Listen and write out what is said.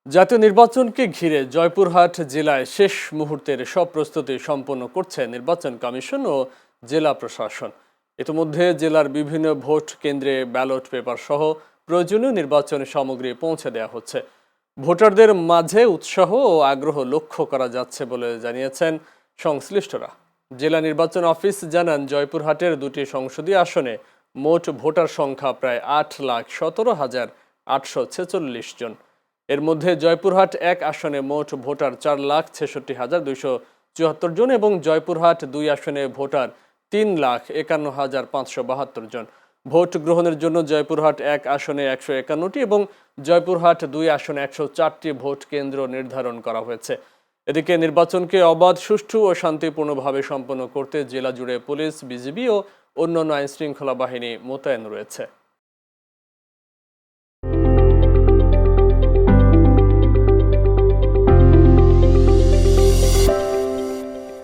জাতীয় নির্বাচনকে ঘিরে জয়পুরহাট জেলায় শেষ মুহূর্তের সব প্রস্তুতি সম্পন্ন করছে নির্বাচন কমিশন ও জেলা প্রশাসন। ইতিমধ্যে জেলার বিভিন্ন ভোট কেন্দ্রে ব্যালট পেপার সহ প্রয়োজনীয় নির্বাচনী সামগ্রী পৌঁছে দেওয়া হচ্ছে। ভোটারদের মাঝে উৎসাহ ও আগ্রহ লক্ষ্য করা যাচ্ছে বলে জানিয়েছেন সংশ্লিষ্টরা। জেলা নির্বাচন অফিস জানান, জয়পুরহাটের দুটি সংসদীয় আসনে মোট ভোটার সংখ্যা প্রায় 8,17,846 জন। এর মধ্যে জয়পুরহাট ১ আসনে মোট ভোটার 4,66,274 জন এবং জয়পুরহাট ২ আসনে ভোটার 3,51,572 জন। ভোট গ্রহণের জন্য জয়পুরহাট ১ আসনে ১৫১টি এবং জয়পুরহাট ২ আসনে ১০৪টি ভোট কেন্দ্র নির্ধারণ করা হয়েছে। এদিকে নির্বাচনকে অবাধ, সুষ্ঠু ও শান্তিপূর্ণভাবে সম্পন্ন করতে জেলা জুড়ে পুলিশ, বিজিবি ও অন্যান্য আইনশৃঙ্খলা বাহিনী মোতায়েন রয়েছে।